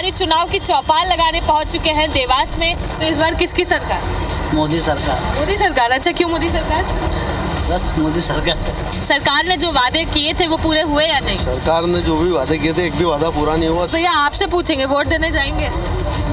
हमारी चुनाव की चौपाल लगाने पहुंच चुके हैं देवास में। तो इस बार किसकी सरकार? मोदी सरकार। मोदी सरकार। अच्छा, क्यों मोदी सरकार? बस मोदी सरकार। सरकार ने जो वादे किए थे वो पूरे हुए या नहीं? सरकार ने जो भी वादे किए थे एक भी वादा पूरा नहीं हुआ। तो ये आपसे पूछेंगे, वोट देने जाएंगे?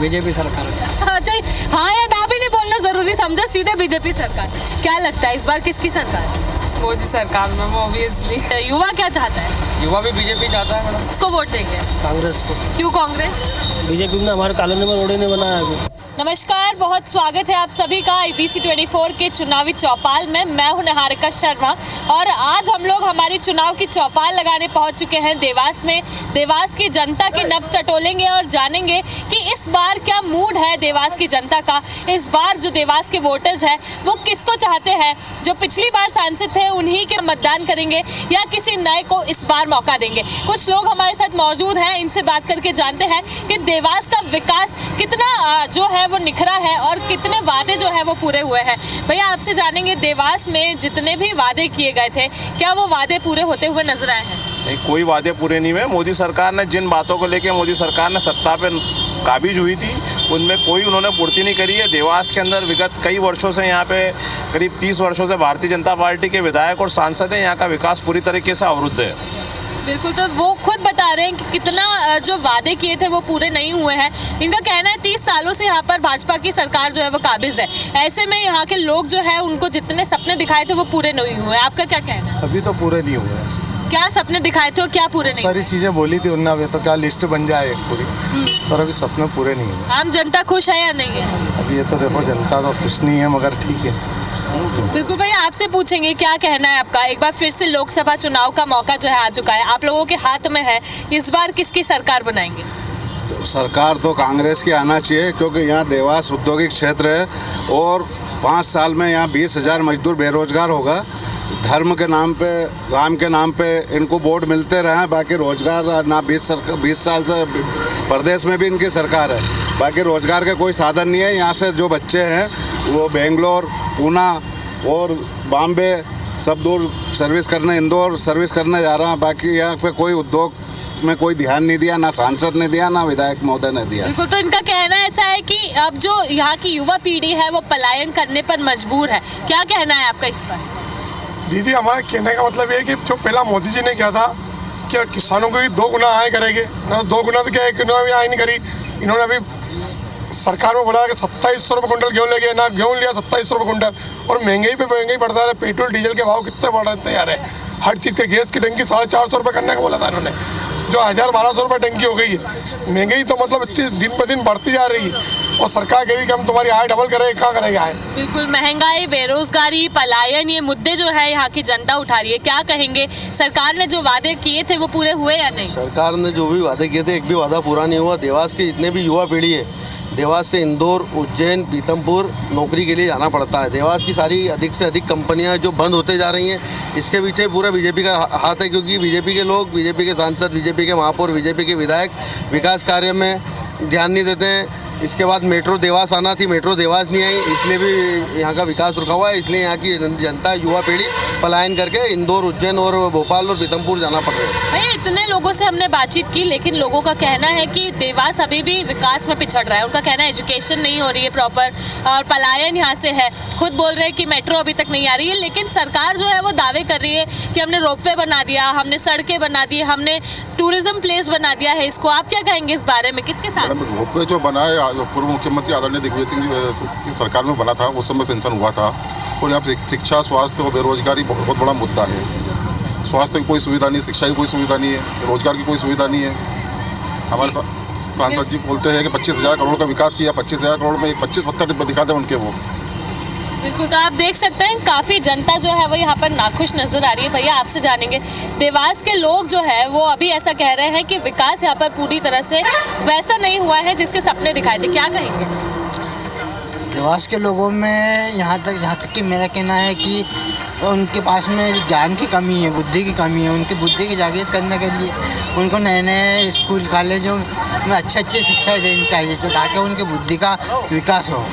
बीजेपी सरकार। अच्छा, हाँ या ना भी नहीं बोलना जरूरी समझा, सीधे बीजेपी सरकार। क्या लगता है इस बार किसकी सरकार? मोदी सरकार में, वो ऑब्वियसली। युवा क्या चाहता है? युवा भी बीजेपी चाहता है मैडम। किसको वोट देंगे? कांग्रेस को। क्यों कांग्रेस? बीजेपी ने हमारे कॉलोनी में रोड ही नहीं बनाया अभी। नमस्कार, बहुत स्वागत है आप सभी का IBC 24 के चुनावी चौपाल में। मैं हूं निहारिका शर्मा और आज हम लोग हमारी चुनाव की चौपाल लगाने पहुंच चुके हैं देवास में। देवास की जनता की नब्ज टटोलेंगे और जानेंगे कि इस बार क्या मूड है देवास की जनता का। इस बार जो देवास के वोटर्स हैं वो किसको चाहते हैं? जो पिछली बार सांसद थे उन्हीं के मतदान करेंगे या किसी नए को इस बार मौका देंगे? कुछ लोग हमारे साथ मौजूद हैं, इनसे बात करके जानते हैं कि देवास का विकास कितना जो है वो निखरा है और कितने वादे जो है वो पूरे हुए हैं। भैया, आपसे जानेंगे देवास में जितने भी वादे किए गए थे क्या वो वादे पूरे होते हुए नजर आए हैं? नहीं, कोई वादे पूरे नहीं हुए। मोदी सरकार ने जिन बातों को लेके मोदी सरकार ने सत्ता पे काबिज हुई थी उनमें कोई उन्होंने पूर्ति नहीं करी है। देवास के अंदर विगत कई वर्षों से यहाँ पे करीब 30 वर्षों से भारतीय जनता पार्टी के विधायक और सांसद हैं। यहाँ का विकास पूरी तरीके से अवरुद्ध है। बिल्कुल, तो वो खुद बता रहे हैं कि कितना जो वादे किए थे वो पूरे नहीं हुए हैं। इनका कहना है 30 सालों से यहाँ पर भाजपा की सरकार जो है वो काबिज है। ऐसे में यहाँ के लोग जो है उनको जितने सपने दिखाए थे वो पूरे नहीं हुए। आपका क्या कहना है? अभी तो पूरे नहीं हुए हैं। क्या सपने दिखाए थे और क्या पूरे नहीं? सारी चीजें बोली थी उन्होंने, तो क्या लिस्ट बन जाए एक पूरी, पर अभी सपने पूरे नहीं हुए। आम जनता खुश है या नहीं है? अभी ये तो देखो, जनता तो खुश नहीं है मगर ठीक है। बिल्कुल भैया, आपसे पूछेंगे क्या कहना है आपका। एक बार फिर से लोकसभा चुनाव का मौका जो है आ चुका है, आप लोगों के हाथ में है। इस बार किसकी सरकार बनाएंगे? तो सरकार तो कांग्रेस की आना चाहिए, क्योंकि यहाँ देवास औद्योगिक क्षेत्र है और 5 साल में यहाँ 20,000 मजदूर बेरोजगार होगा। धर्म के नाम पे, राम के नाम पे इनको वोट मिलते रहे, बाकी रोजगार ना 20 साल से प्रदेश में भी इनकी सरकार है, बाकी रोजगार के कोई साधन नहीं है। यहाँ से जो बच्चे हैं वो बेंगलोर, पूना और बॉम्बे सब दूर सर्विस करने, इंदौर सर्विस करने जा रहे हैं। बाकी यहाँ पे कोई उद्योग में कोई ध्यान नहीं दिया, ना सांसद ने दिया, ना विधायक महोदय ने दिया। बिल्कुल, तो इनका कहना ऐसा है कि अब जो यहाँ की युवा पीढ़ी है वो पलायन करने पर मजबूर है। क्या कहना है आपका इस पर? दीदी, हमारा कहने का मतलब ये है कि जो पहला मोदी जी ने किया था कि किसानों को 2 गुना आय करेंगे ना, 2 गुना तो क्या 1 गुना भी आय नहीं करी। इन्होंने अभी सरकार में बोला कि 2700 रुपये कुंटल गेहूँ लेके ना, गेहूँ लिया 2700 रुपये कुंटल। और महंगाई पे महंगाई बढ़ता है। पेट्रोल डीजल के भाव कितने बढ़ तैयार है। हर चीज़ के गैस की टंकी 450 रुपये करने का बोला था इन्होंने, जो 1000-1200 रुपये टंकी हो गई है। महंगाई तो मतलब इतनी दिन ब दिन बढ़ती जा रही है और सरकार कह रही कि हम तुम्हारी आय डबल करेंगे, क्या करेगा आय? बिल्कुल, महंगाई, बेरोजगारी, पलायन, ये मुद्दे जो है यहाँ की जनता उठा रही है। क्या कहेंगे, सरकार ने जो वादे किए थे वो पूरे हुए या नहीं? सरकार ने जो भी वादे किए थे एक भी वादा पूरा नहीं हुआ। देवास के जितने भी युवा पीढ़ी है, देवास से इंदौर, उज्जैन, पीतमपुर नौकरी के लिए जाना पड़ता है। देवास की सारी अधिक से अधिक कंपनियां जो बंद होते जा रही हैं, इसके पीछे पूरा बीजेपी का हाथ है, क्योंकि बीजेपी के लोग, बीजेपी के सांसद, बीजेपी के महापौर, बीजेपी के विधायक विकास कार्य में ध्यान नहीं देते हैं। इसके बाद मेट्रो देवास आना थी, मेट्रो देवास नहीं आई, इसलिए भी यहाँ का विकास रुका हुआ है। इसलिए यहाँ की जनता, युवा पीढ़ी पलायन करके इंदौर, उज्जैन और भोपाल और पीतमपुर जाना पड़ रहा है। भाई, इतने लोगों से हमने बातचीत की, लेकिन लोगों का कहना है कि देवास अभी भी विकास में पिछड़ रहा है। उनका कहना है एजुकेशन नहीं हो रही है प्रॉपर और पलायन यहाँ से है। खुद बोल रहे हैं कि मेट्रो अभी तक नहीं आ रही है, लेकिन सरकार जो है वो दावे कर रही है कि हमने रोपवे बना दिया, हमने सड़कें बना दी, हमने टूरिज्म प्लेस बना दिया है। इसको आप क्या कहेंगे इस बारे में, किसके साथ? रोपवे जो बना है, जो पूर्व मुख्यमंत्री आदरणीय दिग्विजय सिंह की सरकार में बना था, उस समय सेंसन हुआ था। और यहाँ पर शिक्षा, स्वास्थ्य और बेरोजगारी बहुत बड़ा मुद्दा है। स्वास्थ्य की कोई सुविधा नहीं, शिक्षा की कोई सुविधा नहीं है, रोजगार की कोई सुविधा नहीं है। हमारे सांसद जी बोलते हैं कि 25,000 करोड़ का विकास किया, 25,000 करोड़ में 25 पत्थर दिखा दें उनके वो। बिल्कुल, तो आप देख सकते हैं काफ़ी जनता जो है वो यहाँ पर नाखुश नजर आ रही है। भैया, आपसे जानेंगे, देवास के लोग जो है वो अभी ऐसा कह रहे हैं कि विकास यहाँ पर पूरी तरह से वैसा नहीं हुआ है जिसके सपने दिखाए थे। क्या कहेंगे? देवास के लोगों में जहाँ तक कि मेरा कहना है कि उनके पास में ज्ञान की कमी है, बुद्धि की कमी है। उनकी बुद्धि की जागृत करने के लिए उनको नए नए स्कूल, कॉलेजों में अच्छी शिक्षा देनी चाहिए, ताकि उनकी बुद्धि का विकास हो,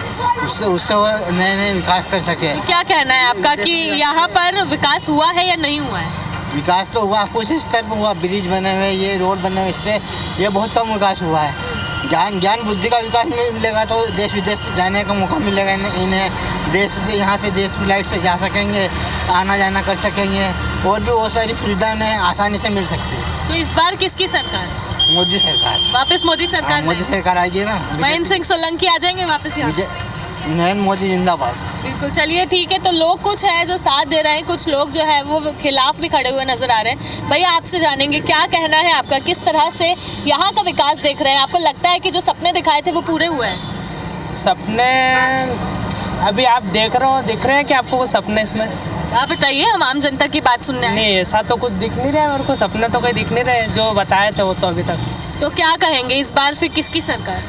उससे वो नए नए विकास कर सके। क्या कहना है आपका कि यहाँ पर विकास हुआ है या नहीं हुआ है? विकास तो हुआ, कुछ स्तर पर हुआ, ब्रिज बने हुए, ये रोड बने हुए, इससे ये बहुत कम विकास हुआ है। ज्ञान बुद्धि का विकास मिलेगा तो देश विदेश जाने का मौका मिलेगा इन्हें। देश से यहाँ से देश फ्लाइट से जा सकेंगे, आना जाना कर सकेंगे, और भी बहुत सारी सुविधाएं उन्हें आसानी से मिल सकती है। तो इस बार किसकी सरकार? मोदी सरकार। वापस मोदी सरकार? मोदी सरकार आएगी ना। महेंद्र सिंह सोलंकी आ जाएंगे वापस यहाँ? नरेंद्र मोदी जिंदाबाद। बिल्कुल, चलिए ठीक है। तो लोग कुछ है जो साथ दे रहे हैं, कुछ लोग जो है वो खिलाफ भी खड़े हुए नजर आ रहे हैं। भैया आपसे जानेंगे क्या कहना है आपका, किस तरह से यहाँ का विकास देख रहे हैं? आपको लगता है कि जो सपने दिखाए थे वो पूरे हुए हैं? सपने अभी आप दिख रहे हैं कि आपको वो सपने इसमें? आप बताइए, हम आम जनता की बात सुनने आए। नहीं, ऐसा तो कुछ दिख नहीं रहा है मेरे को, सपने तो कोई दिख नहीं रहे जो बताए थे वो तो अभी तक। तो क्या कहेंगे इस बार फिर किसकी सरकार?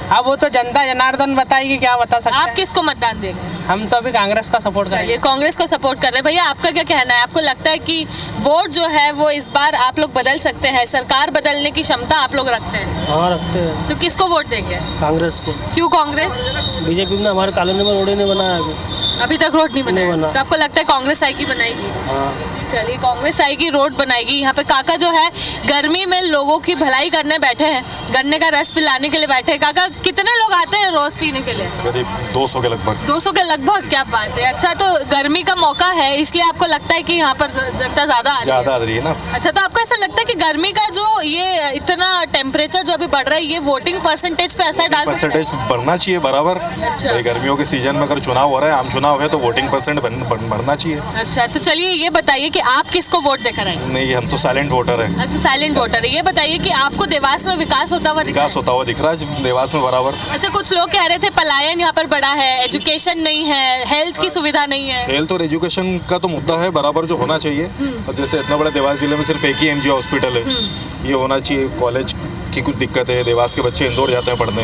अब वो तो जनता जनार्दन बताएगी, क्या बता सकते आप हैं। किसको मतदान देंगे? हम तो अभी कांग्रेस का सपोर्ट चलिए करेंगे। कांग्रेस को सपोर्ट कर रहे हैं। भैया आपका क्या कहना है? आपको लगता है कि वोट जो है वो इस बार आप लोग बदल सकते हैं, सरकार बदलने की क्षमता आप लोग रखते हैं? हाँ, रखते हैं। तो किसको वोट देंगे? कांग्रेस को। क्यों कांग्रेस? बीजेपी ने हमारे कॉलोनी में रोड ही नहीं बनाया अभी तक रोड नहीं नहीं बनाया? बना। तो आपको लगता है कांग्रेस आएगी, बनाएगी? हाँ। चलिए कांग्रेस आएगी, रोड बनाएगी। यहाँ पे काका जो है गर्मी में लोगों की भलाई करने बैठे हैं, गन्ने का रस पिलाने के लिए बैठे हैं। काका कितने लोग आते हैं रोज पीने के लिए? करीब 200 के लगभग। 200 के लगभग? क्या बात है। अच्छा, तो गर्मी का मौका है इसलिए आपको लगता है कि यहाँ पर जनता ज्यादा ज़्यादा आ रही है ना। अच्छा, तो आपको ऐसा लगता है कि गर्मी का जो ये इतना टेम्परेचर जो अभी बढ़ रहा है ये वोटिंग परसेंटेज पे असर डाल सकता है? परसेंटेज बढ़ना चाहिए बराबर। अच्छा। भाई गर्मियों के सीजन में अगर चुनाव हो रहा है, आम चुनाव है, तो वोटिंग परसेंट बढ़ना चाहिए। अच्छा, तो चलिए ये बताइए कि आप किसको वोट देकर आए? नहीं, हम तो साइलेंट वोटर है। अच्छा, साइलेंट वोटर है। ये बताइए कि आपको देवास में विकास होता हुआ दिख रहा है? विकास होता हुआ दिख रहा है देवास में बराबर। अच्छा, कुछ लोग कह रहे थे पलायन यहाँ पर बड़ा है, एजुकेशन नहीं है, हेल्थ की सुविधा नहीं है। हेल्थ और एजुकेशन का तो मुद्दा है बराबर, जो होना चाहिए। और जैसे इतना बड़ा देवास जिले में सिर्फ एक ही एमजी हॉस्पिटल है, ये होना चाहिए। कॉलेज की कुछ दिक्कत है, देवास के बच्चे इंदौर जाते हैं पढ़ने,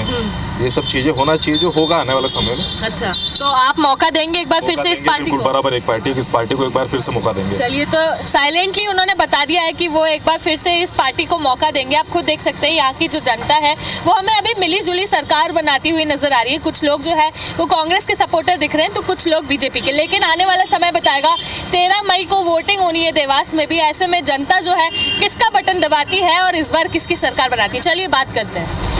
ये सब चीज़ें होना चाहिए, जो होगा आने वाले समय में। अच्छा, तो आप मौका देंगे एक बार फिर से इस पार्टी बिल्कुल को? बराबर, इस पार्टी को एक बार फिर से मौका देंगे। चलिए, तो साइलेंटली उन्होंने बता दिया है कि वो एक बार फिर से इस पार्टी को मौका देंगे। आप खुद देख सकते हैं यहाँ की जो जनता है वो हमें अभी मिली जुली सरकार बनाती हुई नजर आ रही है। कुछ लोग जो है वो कांग्रेस के सपोर्टर दिख रहे हैं, तो कुछ लोग बीजेपी के। लेकिन आने वाला समय बताएगा। 13 मई को वोटिंग होनी है देवास में भी। ऐसे में जनता जो है किसका बटन दबाती है और इस बार किसकी सरकार बनाती है, चलिए बात करते हैं।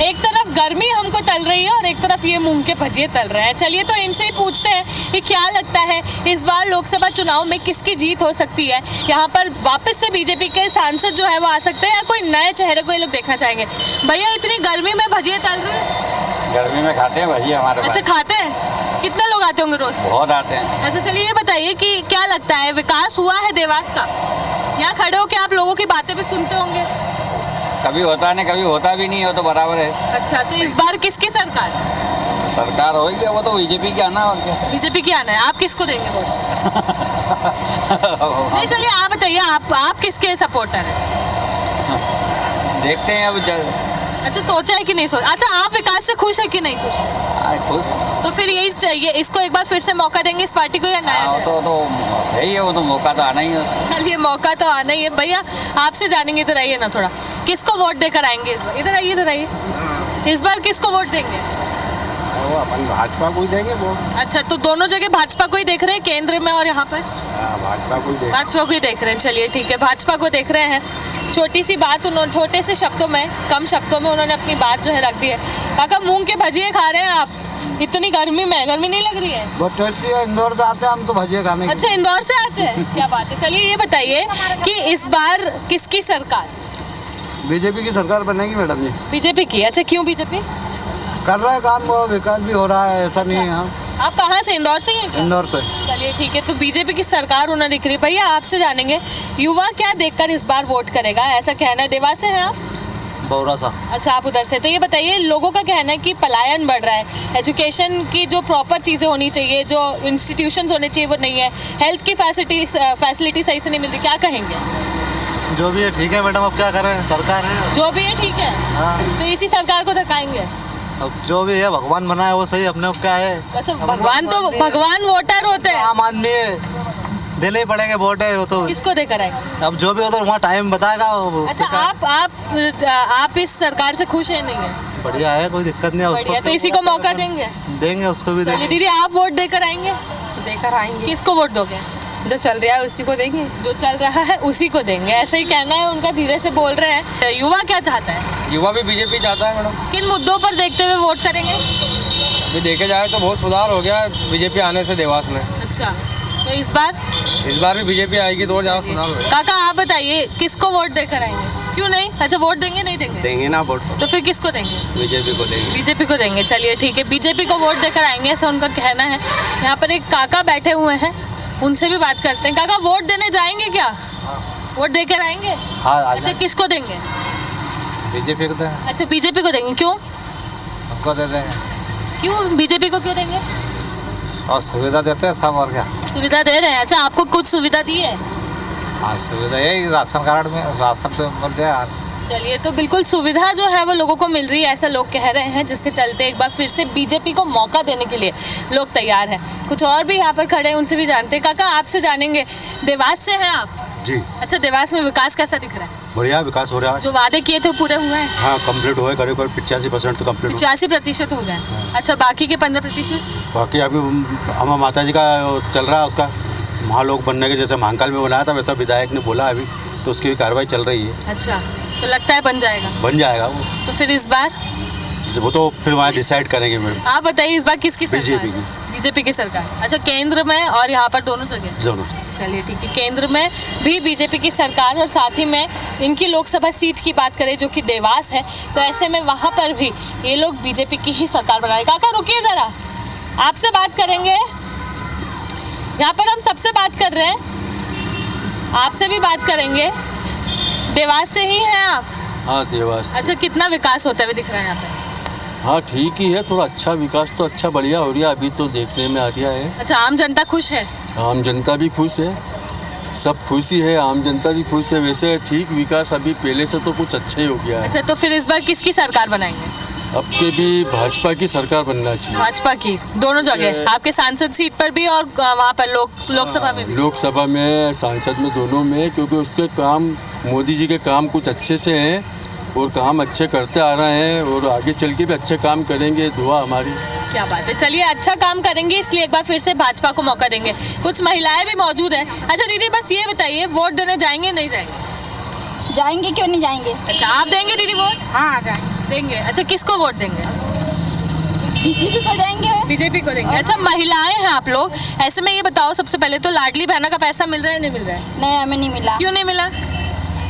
एक तरफ गर्मी हमको तल रही है और एक तरफ ये मूंग के भजिए तल रहे हैं। चलिए तो इनसे ही पूछते हैं कि क्या लगता है इस बार लोकसभा चुनाव में किसकी जीत हो सकती है? यहाँ पर वापस से बीजेपी के सांसद जो है वो आ सकते हैं या कोई नए चेहरे को ये लोग देखना चाहेंगे? भैया इतनी गर्मी में भजिए तल रहे हैं? गर्मी में खाते हैं भजिए हमारे पास। अच्छा, खाते हैं? कितने लोग आते होंगे रोज? बहुत आते हैं। अच्छा, चलिए ये बताइए कि क्या लगता है विकास हुआ है देवास का? यहाँ खड़े हो के आप लोगों की बातें भी सुनते होंगे। कभी होता नहीं, कभी होता भी नहीं हो, तो बराबर है। अच्छा, तो इस बार किसकी सरकार? सरकार होगी वो तो बीजेपी की आना। और क्या बीजेपी की आना है। आप किसको देंगे वोट? नहीं, चलिए आप बताइए, आप किसके सपोर्टर हैं? देखते हैं अब। अच्छा, सोचा है कि नहीं सोचा? अच्छा, आप विकास से खुश है कि नहीं खुश? खुश। तो फिर यही चाहिए, इसको एक बार फिर से मौका देंगे इस पार्टी को या नया? तो यही है, वो तो मौका तो आना ही है। चलिए, मौका तो आना ही है। भैया आपसे जानेंगे, इधर आइए ना थोड़ा। किसको वोट देकर आएंगे इस बार? इधर आइए, इधर आइए। इस बार किसको वोट देंगे? वो अपन भाजपा को ही देंगे वोट। अच्छा, तो दोनों जगह भाजपा को ही देख रहे हैं, केंद्र में और यहाँ पर? भाजपा को ही देंगे। भाजपा को ही देख रहे हैं। चलिए ठीक है, भाजपा को देख रहे हैं। छोटी सी बात उन्होंने छोटे से शब्दों में, कम शब्दों में उन्होंने अपनी बात जो है रख दी है। काका मूंग के भजिए खा रहे हैं आप इतनी गर्मी में? गर्मी नहीं लग रही है? बहुत टेस्टी है। इंदौर से आते हैं हम तो भजिए खाने के। अच्छा, इंदौर से आते हैं? क्या बात है। चलिए ये बताइए कि इस बार किसकी सरकार? बीजेपी की सरकार बनेगी मैडम जी। बीजेपी की? अच्छा, क्यों बीजेपी? कर रहा है काम, विकास भी हो रहा है, ऐसा नहीं है। आप कहाँ से? इंदौर से ही हैं क्या? इंदौर से। चलिए ठीक है, तो बीजेपी की सरकार उन्हें दिख रही है। भैया आपसे जानेंगे, युवा क्या देखकर इस बार वोट करेगा, ऐसा कहना है? देवास से हैं आप? बौरा सा। अच्छा, आप उधर से। तो ये बताइए, लोगों का कहना है कि पलायन बढ़ रहा है, एजुकेशन की जो प्रॉपर चीज़ें होनी चाहिए, जो इंस्टीट्यूशंस होने चाहिए वो नहीं है, हेल्थ की फैसिलिटी सही से नहीं मिल रही, क्या कहेंगे? जो भी है ठीक है मैडम, अब क्या करें, सरकार है। जो भी है ठीक है। हाँ। तो इसी सरकार को धकाएंगे? अब जो भी है भगवान बनाए वो सही, अपने को क्या है। अच्छा, भगवान वोटर होते हैं? आम आदमी है, देने ही पड़ेंगे वोट है वो तो। किसको देकर आएंगे? अब जो भी हो तो वहाँ टाइम बताएगा। अच्छा, आप इस सरकार से खुश है? नहीं है? बढ़िया है, कोई दिक्कत नहीं है उसको। बढ़िया, तो इसी को मौका देंगे? देंगे, उसको भी चलिए देंगे। दीदी, आप वोट देकर आएंगे? देकर आएंगे। किसको वोट दोगे? जो चल रहा है उसी को देंगे। जो चल रहा है उसी को देंगे, ऐसा ही कहना है उनका, धीरे से बोल रहे हैं। युवा क्या चाहता है? युवा भी बीजेपी चाहता है मैडम। किन मुद्दों पर देखते हुए वोट करेंगे? अभी देखे जाए तो बहुत सुधार हो गया बीजेपी आने से देवास में। अच्छा, तो इस बार भी बीजेपी आएगी तो और ज़्यादा सुधार होगा। काका आप बताइए, किसको वोट देकर आएंगे? क्यों नहीं? अच्छा, वोट देंगे? नहीं देंगे? देंगे ना वोट, तो फिर किसको देंगे? बीजेपी को देंगे। बीजेपी को देंगे। चलिए ठीक है, बीजेपी को वोट देकर आएंगे, ऐसा उनका कहना है। यहाँ पर एक काका बैठे हुए हैं, उनसे भी बात करते हैं। काका वोट देने जाएंगे क्या? वोट देकर आएंगे? हाँ, अच्छा, किसको देंगे? बीजेपी को देंगे। अच्छा, बीजेपी को देंगे। क्यों? हमको दे देंगे। क्यों बीजेपी को क्यों देंगे? और सुविधा देते हैं सब, और क्या सुविधा दे रहे हैं। अच्छा, आपको कुछ सुविधा दी है? हाँ, सुविधा यही राशन कार्ड में राशन पे मिल रहा है। चलिए, तो बिल्कुल सुविधा जो है वो लोगों को मिल रही है, ऐसा लोग कह रहे हैं, जिसके चलते एक बार फिर से बीजेपी को मौका देने के लिए लोग तैयार हैं। कुछ और भी यहाँ पर खड़े हैं, उनसे भी जानते हैं। काका आपसे जानेंगे, देवास से हैं आप? जी। अच्छा, देवास में विकास कैसा दिख रहा है? बढ़िया विकास हो रहा है। जो वादे किए थे वो पूरे हुए हैं? हाँ, कंप्लीट हुआ है, करीब 85% तो कंप्लीट 85% हो गए। अच्छा, बाकी के 15%? बाकी अभी अम्मा माता जी का चल रहा है, उसका महालोक बनने के, जैसे महाकाल में बनाया था वैसा विधायक ने बोला अभी, तो उसकी भी कार्रवाई चल रही है। अच्छा, तो लगता है बन जाएगा? बन जाएगा वो। तो फिर इस बार वो तो फिर वहाँ डिसाइड करेंगे मैडम। आप बताइए, इस बार किसकी सरकार? बीजेपी की। बीजेपी की सरकार। अच्छा, केंद्र में और यहाँ पर दोनों जगह? दोनों। चलिए ठीक है, केंद्र में भी बीजेपी की सरकार, और साथ ही में इनकी लोकसभा सीट की बात करें जो कि देवास है, तो ऐसे में वहाँ पर भी ये लोग बीजेपी की ही सरकार बनाए। काका रुकिए ज़रा, आपसे बात करेंगे। यहाँ पर हम सबसे बात कर रहे हैं, आपसे भी बात करेंगे। देवास से ही हैं आप? हाँ, देवास। अच्छा, कितना विकास होता हुआ दिख रहा है यहाँ पे? हाँ, ठीक ही है, थोड़ा अच्छा विकास तो अच्छा बढ़िया हो रहा है, अभी तो देखने में आ रहा है। अच्छा, आम जनता खुश है? आम जनता भी खुश है, सब खुशी है, आम जनता भी खुश है। वैसे ठीक विकास अभी पहले से तो कुछ अच्छा ही हो गया है। अच्छा, तो फिर इस बार किसकी सरकार बनाएंगे? अब के भी भाजपा की सरकार बनना चाहिए। भाजपा की दोनों जगह, आपके सांसद सीट पर भी और वहाँ पर लोकसभा में भी? लोकसभा में, सांसद में, दोनों में, क्योंकि उसके काम, मोदी जी के काम कुछ अच्छे से हैं और काम अच्छे करते आ रहे हैं और आगे चल के भी अच्छे काम करेंगे, दुआ हमारी। क्या बात है, चलिए अच्छा काम करेंगे, इसलिए एक बार फिर से भाजपा को मौका देंगे। कुछ महिलाएं भी मौजूद हैं। अच्छा दीदी, बस ये बताइए, वोट देने जाएंगे नहीं जाएंगे? जाएंगे, क्यों नहीं जाएंगे। अच्छा, आप देंगे दीदी वोट? हाँ, जाएंगे। देंगे। अच्छा, किसको वोट देंगे? बीजेपी को देंगे। बीजेपी को देंगे। अच्छा, महिलाएं हैं आप लोग, ऐसे में ये बताओ सबसे पहले तो, लाडली बहना का पैसा मिल रहा है नहीं मिल रहा है? नहीं, हमें नहीं मिला। क्यों नहीं मिला?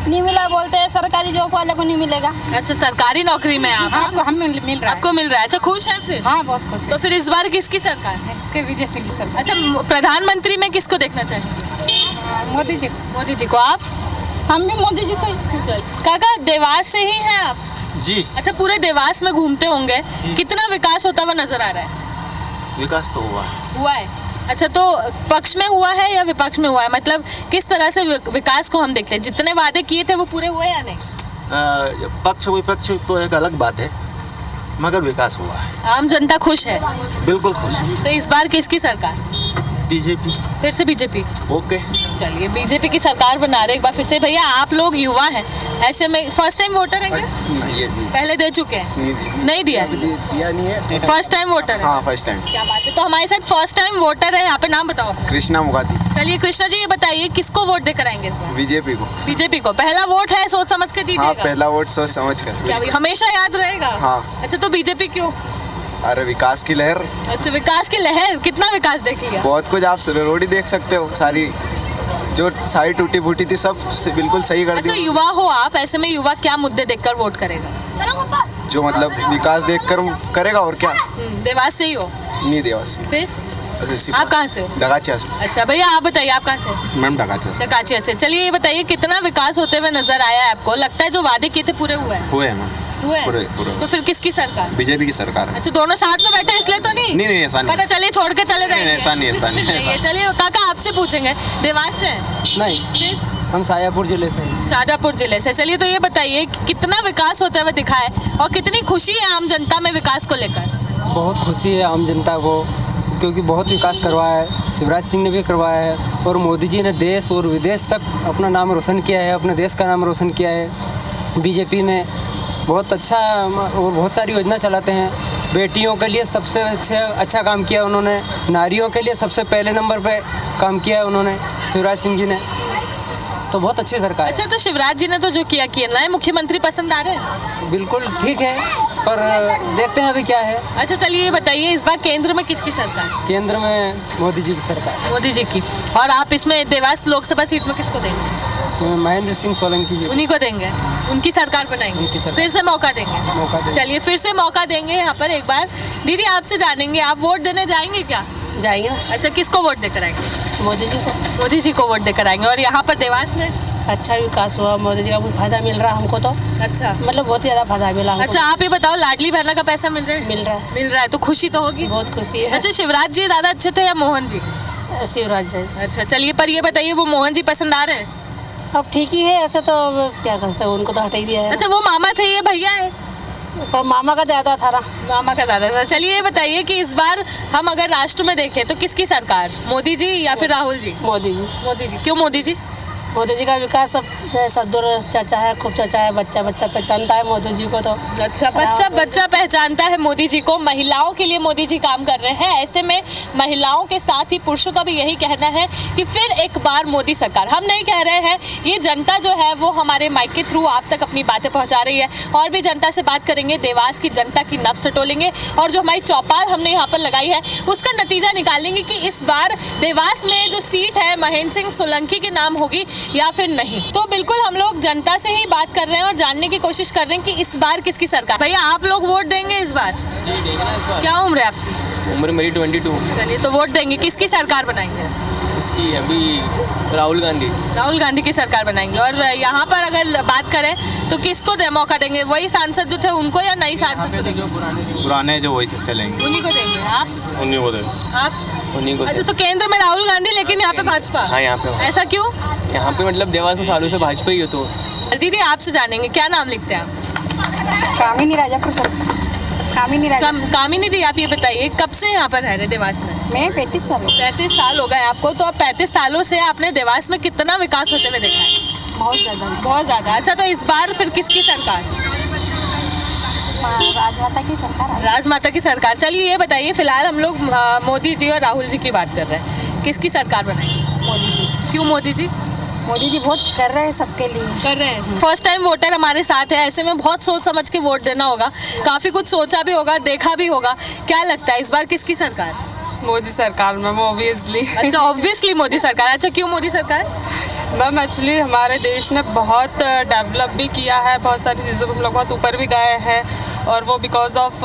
नहीं मिला बोलते हैं, सरकारी जॉब वाले को नहीं मिलेगा। अच्छा, सरकारी नौकरी में आप? आपको हम मिल रहा है। आपको मिल रहा है। अच्छा, खुश है फिर? हाँ, बहुत खुश है। तो फिर इस बार किसकी सरकार है? इसके बीजेपी की सरकार। अच्छा, प्रधानमंत्री में किसको देखना चाहेंगे? मोदी जी। मोदी जी को। आप? हम भी मोदी जी को। काका, देवास से ही हैं आप? जी। अच्छा, पूरे देवास में घूमते होंगे, कितना विकास होता हुआ नजर आ रहा है? विकास तो हुआ है। हुआ है। अच्छा, तो पक्ष में हुआ है या विपक्ष में हुआ है? मतलब किस तरह से विकास को हम देखते हैं, जितने वादे किए थे वो पूरे हुए या नहीं? पक्ष विपक्ष तो एक अलग बात है, मगर विकास हुआ है। आम जनता खुश है? बिल्कुल खुश है। तो इस बार किसकी सरकार? बीजेपी। फिर से बीजेपी? ओके। चलिए, बीजेपी की सरकार बना रहे एक बार फिर से। भैया, आप लोग युवा हैं, ऐसे में फर्स्ट टाइम वोटर हैं क्या? पहले दे चुके हैं? नहीं दिया नहीं है। फर्स्ट टाइम वोटर है? हाँ, फर्स्ट टाइम। क्या बात है। तो हमारे साथ फर्स्ट टाइम वोटर है, यहाँ पे नाम बताओ अपना। कृष्णा मुगाती। चलिए कृष्णा जी, ये बताइए किसको वोट देकर आएंगे इस बार? बीजेपी को। बीजेपी को। पहला वोट है, सोच समझ कर दीजिएगा। हाँ, पहला वोट सोच समझ कर। क्या हमेशा याद रहेगा? हाँ। अच्छा, तो बीजेपी क्यों? अरे विकास की लहर। अच्छा, विकास की लहर। कितना विकास देख लिया? बहुत कुछ, आप रोड ही देख सकते हो, सारी जो सारी टूटी फूटी थी सब बिल्कुल सही कर दी। अच्छा, युवा हो आप, ऐसे में युवा क्या मुद्दे देखकर वोट करेगा? जो मतलब विकास देखकर करेगा, और क्या। देवास से ही हो? नहीं, देवास से। फिर आप कहाँ से हो? डगाचिया से। अच्छा भैया, आप बताइए आप कहाँ से? मैम, डगाचिया से। डगाचिया से। चलिए, ये बताइए कितना विकास होते हुए नजर आया है आपको? लगता है जो वादे किए थे पूरे हुए हैं? हुए हैं मैम, हुए हैं? पूरे। तो फिर किसकी सरकार? बीजेपी की सरकार है। अच्छा, दोनों साथ में बैठे इसलिए तो नहीं? नहीं, ऐसा नहीं। पता चलिए छोड़ के चले जाएंगे? ऐसा नहीं। चलिए काका, आपसे पूछेंगे, देवास से? नहीं, हम शाजापुर जिले से हैं। शाजापुर जिले से। चलिए, तो ये बताइए कितना विकास होता हुआ दिखा है और कितनी खुशी है आम जनता में विकास को लेकर? बहुत खुशी है आम जनता को, क्योंकि बहुत विकास करवाया है, शिवराज सिंह ने भी करवाया है, और मोदी जी ने देश और विदेश तक अपना नाम रोशन किया है, अपने देश का नाम रोशन किया है। बीजेपी में बहुत अच्छा और बहुत सारी योजना चलाते हैं, बेटियों के लिए सबसे अच्छा काम किया उन्होंने, नारियों के लिए सबसे पहले नंबर पे काम किया उन्होंने शिवराज सिंह जी ने, तो बहुत अच्छी सरकार है। अच्छा, तो शिवराज जी ने तो जो किया नए मुख्यमंत्री पसंद आ रहे हैं? बिल्कुल ठीक है, पर देखते हैं अभी क्या है। अच्छा, चलिए ये बताइए इस बार केंद्र में किसकी सरकार? केंद्र में मोदी जी की सरकार। मोदी जी की। और आप इसमें देवास लोकसभा सीट में किसको देंगे? महेंद्र सिंह सोलंकी जी। उन्हीं को देंगे, उनकी सरकार बनाएंगे, उनकी सरकार। फिर से मौका देंगे। चलिए फिर से मौका देंगे यहाँ पर एक बार। दीदी आपसे जानेंगे, आप वोट देने जाएंगे क्या? जाएंगे। अच्छा, किसको वोट देकर आएंगे? मोदी जी को। मोदी जी को वोट देकर आएंगे। और यहाँ पर देवास में अच्छा विकास हुआ, मोदी जी का बहुत फायदा मिल रहा है हमको तो, अच्छा मतलब बहुत ज़्यादा फायदा मिला हमको। अच्छा, आप ये बताओ, लाडली बहना का पैसा मिल रहा है? मिल रहा है, तो खुशी तो होगी? बहुत खुशी है। अच्छा, शिवराज जी ज्यादा अच्छे थे या मोहन जी? शिवराज जी। अच्छा, चलिए, पर ये बताइए वो मोहन जी पसंद आ रहे हैं? अब ठीक ही है, ऐसे तो अब क्या कर सकते हैं, उनको तो हटा ही दिया है। अच्छा, वो मामा थे, ये भैया है? पर मामा का ज़्यादा था ना। मामा का ज्यादा था। चलिए ये बताइए कि इस बार हम अगर राष्ट्र में देखें तो किसकी सरकार, मोदी जी या फिर राहुल जी? मोदी जी। मोदी जी। क्यों मोदी जी? मोदी जी का विकास सब दूर चर्चा है, खूब चर्चा है, बच्चा पहचानता है मोदी जी को तो। अच्छा, बच्चा पहचानता है मोदी जी को। महिलाओं के लिए मोदी जी काम कर रहे हैं, ऐसे में महिलाओं के साथ ही पुरुषों का भी यही कहना है कि फिर एक बार मोदी सरकार। हम नहीं कह रहे हैं, ये जनता जो है वो हमारे माइक के थ्रू आप तक अपनी बातें पहुंचा रही है। और भी जनता से बात करेंगे, देवास की जनता की नब्ज टटोलेंगे और जो हमारी चौपाल हमने यहाँ पर लगाई है उसका नतीजा निकालेंगे कि इस बार देवास में जो सीट है महेंद्र सिंह सोलंकी के नाम होगी या फिर नहीं। तो बिल्कुल हम लोग जनता से ही बात कर रहे हैं और जानने की कोशिश कर रहे हैं कि इस बार किसकी सरकार। भैया आप लोग वोट देंगे इस बार? जी देंगे ना इस बार। क्या उम्र है आपकी? उम्र मेरी 22। चलिए, तो वोट देंगे, किसकी सरकार बनाएंगे? इसकी अभी राहुल गांधी की सरकार बनाएंगे। और यहाँ पर अगर बात करें तो किसको मौका देंगे? वही सांसद जो थे उनको या नई सांसद को देंगे? पुराने जो वही चलेंगे उन्हीं को देंगे। आप? उन्हीं को देंगे। आप? उन्हीं को। अच्छा, तो केंद्र में राहुल गांधी लेकिन यहाँ पे भाजपा? हाँ, यहाँ पे। ऐसा क्यों? यहाँ पे मतलब देवास में सालों से भाजपा ही है तो। दीदी आपसे जानेंगे, क्या नाम लिखते हैं आप? कामिनी राजापुर। कामिनी दी, आप ये बताइए कब से यहाँ पर रह रहे देवास में? मैं 35 साल। 35 साल हो गए आपको। तो अब 35 सालों से आपने देवास में कितना विकास होते हुए देखा है? बहुत ज़्यादा। अच्छा, तो इस बार फिर किसकी सरकार? राजमाता की सरकार। चलिए ये बताइए, फिलहाल हम लोग मोदी जी और राहुल जी की बात कर रहे हैं, किसकी सरकार बनाएंगे? मोदी जी। क्यों मोदी जी? मोदी जी बहुत कर रहे हैं, सबके लिए कर रहे हैं। फर्स्ट टाइम वोटर हमारे साथ है, ऐसे में बहुत सोच समझ के वोट देना होगा, काफी कुछ सोचा भी होगा, देखा भी होगा। क्या लगता है इस बार किसकी सरकार? मोदी सरकार मैम, ऑब्वियसली। अच्छा, ऑब्वियसली मोदी सरकार। अच्छा, क्यों मोदी सरकार? मैम एक्चुअली हमारे देश ने बहुत डेवलप भी किया है, बहुत सारी चीज़ों में हम लोग बहुत ऊपर भी गए हैं, और वो because of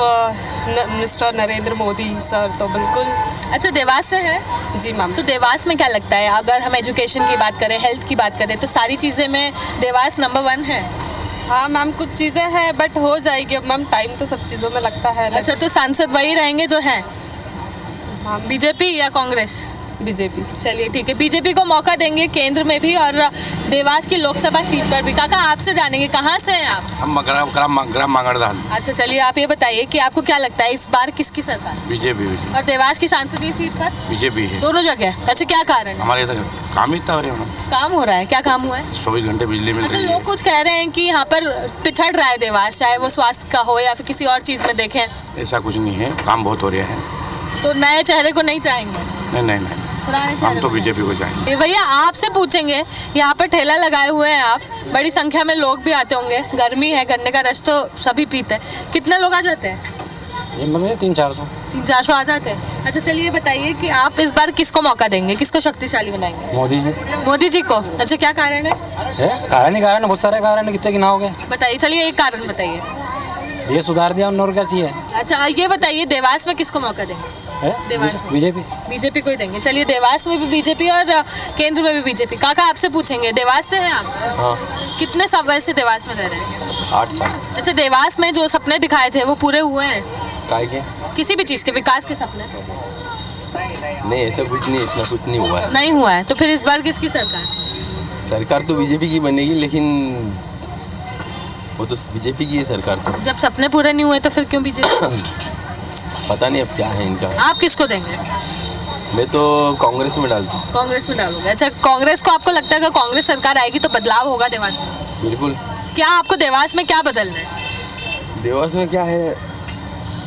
mister Narendra Modi sir, तो बिल्कुल। अच्छा, देवास से है? जी मैम। तो देवास में क्या लगता है, अगर हम एजुकेशन की बात करें, हेल्थ की बात करें, तो सारी चीज़ें में देवास नंबर 1 है? हाँ मैम, कुछ चीज़ें हैं बट हो जाएगी। अब मैम टाइम तो सब चीज़ों में लगता है। अच्छा, तो सांसद वही रहेंगे जो हैं? हाँ। बीजेपी या कांग्रेस? बीजेपी। चलिए ठीक है, बीजेपी को मौका देंगे केंद्र में भी और देवास की लोकसभा सीट पर भी। काका आपसे जानेंगे, कहाँ से हैं आप? हम ग्राम मांगड़दान। अच्छा, चलिए आप ये बताइए कि आपको क्या लगता है इस बार किसकी सरकार? बीजेपी। और देवास की सांसदीय सीट पर? बीजेपी है दोनों जगह। अच्छा, क्या कारण है? हमारे इधर काम ही इतना हो रहा है। काम हो रहा है? क्या काम हुआ है? 24 घंटे बिजली मिल अच्छा, रही है। लोग कुछ कह रहे हैं कि यहाँ पर पिछड़ रहा है देवास, चाहे वो स्वास्थ्य का हो या फिर किसी और चीज़ में देखें। ऐसा कुछ नहीं है, काम बहुत हो रहा है। तो नए चेहरे को नहीं चाहेंगे? नहीं, पुराने हम चेहरे तो को बीजेपी को चाहेंगे। भैया आपसे पूछेंगे, यहाँ पर ठेला लगाए हुए हैं आप, बड़ी संख्या में लोग भी आते होंगे, गर्मी है, गन्ने का रस तो सभी पीते हैं, कितने लोग आ जाते हैं? ये मतलब 300-400। 300-400 आ जाते हैं। अच्छा, चलिए बताइए कि आप इस बार किसको मौका देंगे, किसको शक्तिशाली बनाएंगे? मोदी जी को। अच्छा, क्या कारण है? कारण बहुत सारे कारण, कितने गिनाओगे? बताइए, चलिए एक कारण बताइए। ये सुधार दिया उन्होंने, क्या चाहिए? अच्छा, ये बताइए देवास में किसको मौका देंगे? देवास में बीजेपी को ही देंगे। चलिए, देवास में भी बीजेपी और केंद्र में भी बीजेपी। काका आपसे पूछेंगे, देवास से हैं आप? हाँ। कितने समय से देवास में रह रहे हैं? 8 साल। अच्छा, देवास में जो सपने दिखाए थे वो पूरे हुए हैं? काय के? किसी भी चीज़ के विकास के सपने? नहीं, ऐसा कुछ नहीं, इतना कुछ नहीं हुआ है। नहीं हुआ है, तो फिर इस बार किसकी सरकार? सरकार तो बीजेपी की बनेगी, लेकिन वो तो बीजेपी की है सरकार तो। जब सपने पूरे नहीं हुए तो फिर क्यों बीजेपी? पता नहीं अब क्या है इनका। आप किसको देंगे? मैं तो कांग्रेस में डालता हूँ। कांग्रेस में डालोगे? अच्छा, कांग्रेस को आपको लगता है कि कांग्रेस सरकार आएगी तो बदलाव होगा देवास में? बिल्कुल। क्या आपको देवास में क्या बदलना है? देवास में क्या है,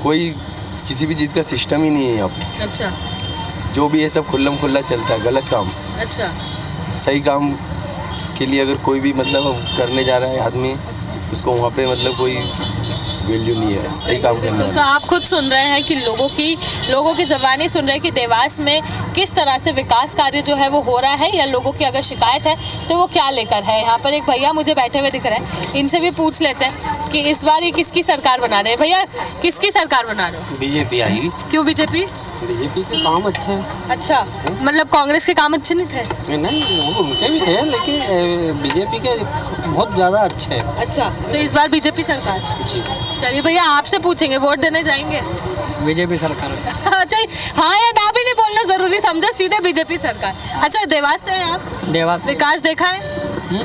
कोई किसी भी चीज़ का सिस्टम ही नहीं है यहाँ पे। अच्छा जो भी है सब खुल्लम खुल्ला चलता है, गलत काम। अच्छा सही काम के लिए अगर कोई भी मतलब करने जा रहा है आदमी, उसको वहाँ पे मतलब कोई वैल्यू नहीं है सही काम करने तो वाला। आप खुद सुन रहे हैं कि लोगों की ज़बानी सुन रहे हैं कि देवास में किस तरह से विकास कार्य जो है वो हो रहा है, या लोगों की अगर शिकायत है तो वो क्या लेकर है। यहाँ पर एक भैया मुझे बैठे हुए दिख रहे हैं, इनसे भी पूछ लेते हैं कि इस बार ये किसकी सरकार बना रहे हैं। भैया किसकी सरकार बना रहे हो? बीजेपी आई। क्यों बीजेपी? बीजेपी के काम अच्छे हैं। अच्छा, मतलब कांग्रेस के काम अच्छे नहीं थे? नहीं, वो उनके भी थे, लेकिन बीजेपी के बहुत ज़्यादा अच्छे हैं। अच्छा, तो इस बार बीजेपी सरकार। जी। चलिए भैया आपसे पूछेंगे, वोट देने जाएंगे? बीजेपी सरकार। अच्छा, हाँ या ना भी नहीं बोलना जरूरी समझो, सीधे बीजेपी सरकार। अच्छा, देवास से हैं आप? देवास। विकास देखा है?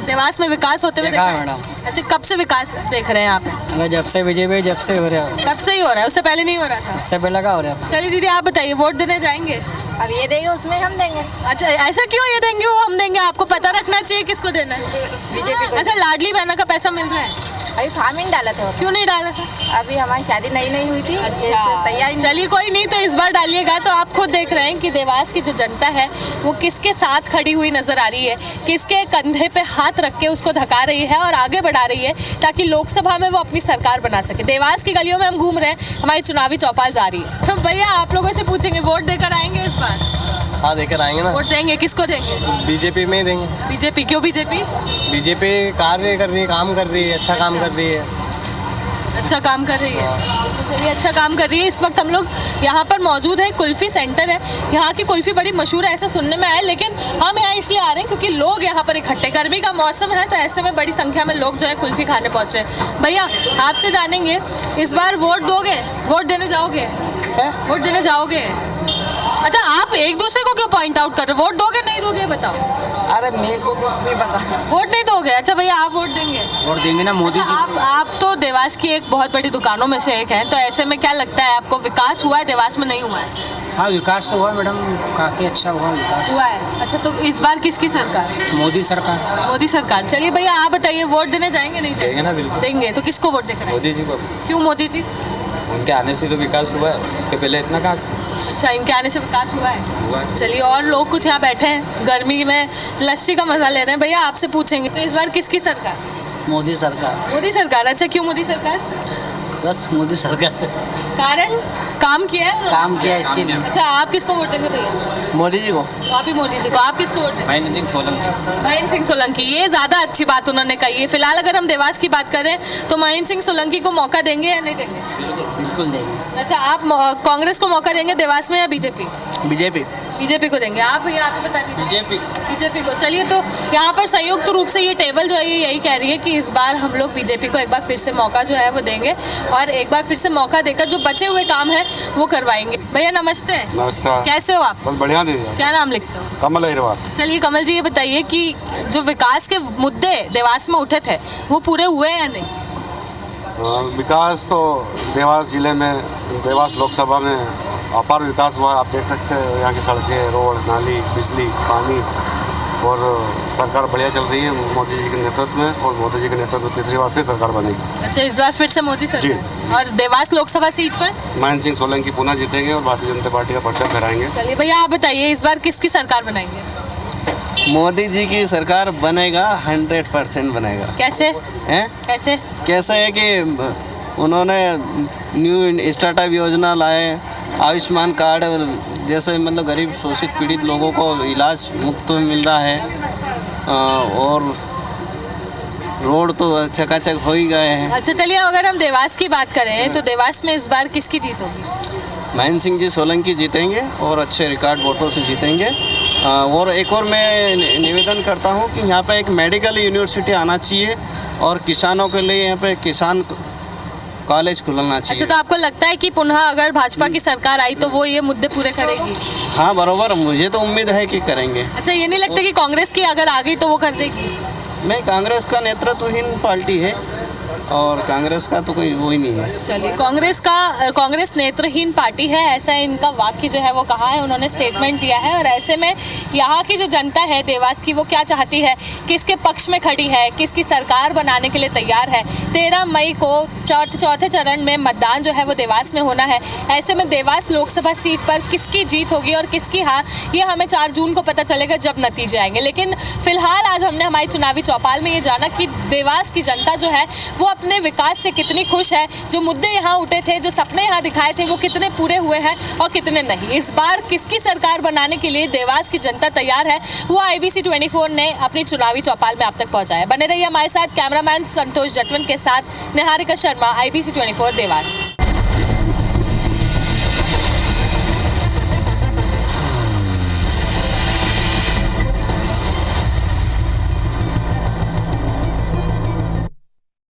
देवास में विकास होते हुए देखा है है? मैडम। अच्छा, कब से विकास देख रहे हैं यहाँ पे? अगर जब से बीजेपी जब से हो रहा है। कब से ही हो रहा है, उससे पहले नहीं हो रहा था? उससे पहले का हो रहा था। चलिए दीदी आप बताइए, वोट देने जाएंगे? अब ये देंगे उसमें हम देंगे। अच्छा, ऐसा क्यों ये देंगे वो हम देंगे? आपको पता रखना चाहिए किसको देना है। बीजेपी। अच्छा, लाडली बहना का पैसा मिल रहा है? अभी फॉर्म ही नहीं डाला था। क्यों नहीं डाला था? अभी हमारी शादी नई हुई थी। अच्छा, तैयारी। चलिए कोई नहीं, तो इस बार डालिएगा। तो आप खुद देख रहे हैं कि देवास की जो जनता है वो किसके साथ खड़ी हुई नजर आ रही है, किसके कंधे पे हाथ रख के उसको धका रही है और आगे बढ़ा रही है ताकि लोकसभा में वो अपनी सरकार बना सके। देवास की गलियों में हम घूम रहे हैं, हमारी चुनावी चौपाल जारी है। तो भैया आप लोगों से पूछेंगे, वोट देकर आएंगे इस बार? हाँ, देकर आएंगे ना। वोट देंगे, किसको देंगे? बीजेपी में ही देंगे। बीजेपी। क्यों बीजेपी? बीजेपी कार्य कर रही है, काम कर रही है, अच्छा काम कर रही है। अच्छा काम कर रही है, तो चलिए अच्छा काम कर रही है। इस वक्त हम लोग यहाँ पर मौजूद है, कुल्फ़ी सेंटर है। यहाँ की कुल्फ़ी बड़ी मशहूर है ऐसा सुनने में आया, लेकिन हम यहाँ इसलिए आ रहे हैं क्योंकि लोग यहाँ पर इकट्ठे, गर्मी का मौसम है तो ऐसे में बड़ी संख्या में लोग जो है कुल्फ़ी खाने पहुँच रहे हैं। भैया आपसे जानेंगे, इस बार वोट दोगे? वोट देने जाओगे? वोट देने जाओगे? अच्छा, आप एक दूसरे को क्यों पॉइंट आउट कर रहे हो? वोट दोगे नहीं दोगे बताओ? अरे मेरे को कुछ नहीं पता। वोट नहीं दोगे? अच्छा भैया आप वोट देंगे? वोट देंगे ना मोदी जी। आप तो देवास की एक बहुत बड़ी दुकानों में से एक हैं, तो ऐसे में क्या लगता है आपको, विकास हुआ है देवास में नहीं हुआ है? हाँ, विकास तो हुआ मैडम, काफ़ी अच्छा हुआ विकास। हुआ है। अच्छा, तो इस बार किसकी सरकार? मोदी सरकार। मोदी सरकार। चलिए भैया आप बताइए, वोट देने जाएंगे नहीं जाएंगे? देंगे ना, बिल्कुल देंगे। तो किसको वोट देकर? मोदी जी को। क्यों मोदी जी? उनके आने से तो विकास हुआ है, उसके पहले इतना कहा। अच्छा, इनके आने से विकास हुआ है। चलिए, और लोग कुछ यहाँ बैठे हैं गर्मी में लस्सी का मजा ले रहे हैं। भैया आपसे पूछेंगे, तो इस बार किसकी सरकार? मोदी सरकार। मोदी सरकार। अच्छा, क्यों मोदी सरकार? बस मोदी सरकार। कारण काम किया है? काम किया है इसके लिए। अच्छा, आप किसको वोट देंगे भैया? मोदी जी को। आप भी मोदी जी को। आप किसको वोट देंगे? महेंद्र सिंह सोलंकी। महेंद्र सिंह सोलंकी। ये ज़्यादा अच्छी बात उन्होंने कही है। फिलहाल अगर हम देवास की बात करें तो महेंद्र सिंह सोलंकी को मौका देंगे या नहीं देंगे? बिल्कुल देंगे। अच्छा, आप कांग्रेस को मौका देंगे देवास में या बीजेपी? बीजेपी। बीजेपी को देंगे। आप भैया आप ही बता दीजिए। बीजेपी। बीजेपी को। चलिए, तो यहाँ पर संयुक्त रूप से ये टेबल जो है ये यही कह रही है कि इस बार हम लोग बीजेपी को एक बार फिर से मौका जो है वो देंगे और एक बार फिर से मौका देकर जो बचे हुए काम है वो करवाएंगे। भैया नमस्ते। नमस्कार। कैसे हो आप? बहुत बढ़िया दीदी। क्या नाम लिखते हो? कमल अहिरवार। चलिए कमल जी, ये बताइए कि जो विकास के मुद्दे देवास में उठे थे वो पूरे हुए या नहीं? विकास तो देवास जिले में, देवास लोकसभा में अपार विकास हुआ। आप देख सकते हैं यहाँ की सड़कें, रोड, नाली, बिजली, पानी, और सरकार बढ़िया चल रही है मोदी जी के नेतृत्व में, और मोदी जी के नेतृत्व में तीसरी बार फिर सरकार बनेगी। अच्छा, इस बार फिर से मोदी सरकार। और देवास लोकसभा सीट पर महेंद्र सिंह सोलंकी पुनः जीतेंगे और भारतीय जनता पार्टी का पर्चा फहराएंगे। चलिए भैया आप बताइए, इस बार किसकी सरकार बनाएंगे? मोदी जी की सरकार बनेगा, 100% बनेगा। कैसे हैं? कैसे? कैसा है कि उन्होंने न्यू स्टार्टअप योजना लाए, आयुष्मान कार्ड जैसे मतलब गरीब शोषित पीड़ित लोगों को इलाज मुफ्त में मिल रहा है, और रोड तो चकाचक हो ही गए हैं। अच्छा, चलिए अगर हम देवास की बात करें तो देवास में इस बार किसकी जीत होगी? महेंद्र सिंह जी सोलंकी जीतेंगे और अच्छे रिकॉर्ड वोटों से जीतेंगे। और एक और मैं निवेदन करता हूं कि यहाँ पे एक मेडिकल यूनिवर्सिटी आना चाहिए और किसानों के लिए यहाँ पे किसान कॉलेज खुलना चाहिए। अच्छा, तो आपको लगता है कि पुनः अगर भाजपा की सरकार आई तो वो ये मुद्दे पूरे करेगी? हाँ, बराबर, मुझे तो उम्मीद है कि करेंगे। अच्छा, ये नहीं लगता कि कांग्रेस की अगर आ गई तो वो कर देगी? नहीं, कांग्रेस का नेतृत्वहीन पार्टी है, और कांग्रेस का तो कोई वो ही नहीं है। चलिए, कांग्रेस नेत्रहीन पार्टी है, ऐसा इनका वाक्य जो है वो कहा है, उन्होंने स्टेटमेंट दिया है। और ऐसे में यहाँ की जो जनता है देवास की, वो क्या चाहती है, किसके पक्ष में खड़ी है, किसकी सरकार बनाने के लिए तैयार है। 13 मई को चौथे चरण में मतदान जो है वो देवास में होना है। ऐसे में देवास लोकसभा सीट पर किसकी जीत होगी और किसकी हार, ये हमें 4 जून को पता चलेगा जब नतीजे आएंगे। लेकिन फिलहाल आज हमने हमारी चुनावी चौपाल में ये जाना कि देवास की जनता जो है वो अपने विकास से कितनी खुश है, जो मुद्दे यहाँ उठे थे, जो सपने यहाँ दिखाए थे, वो कितने पूरे हुए हैं और कितने नहीं। इस बार किसकी सरकार बनाने के लिए देवास की जनता तैयार है, वो IBC 24 ने अपनी चुनावी चौपाल में आप तक पहुंचाया। बने रहिए हमारे साथ। कैमरामैन संतोष जटवन के साथ निहारिका शर्मा, IBC 24 देवास।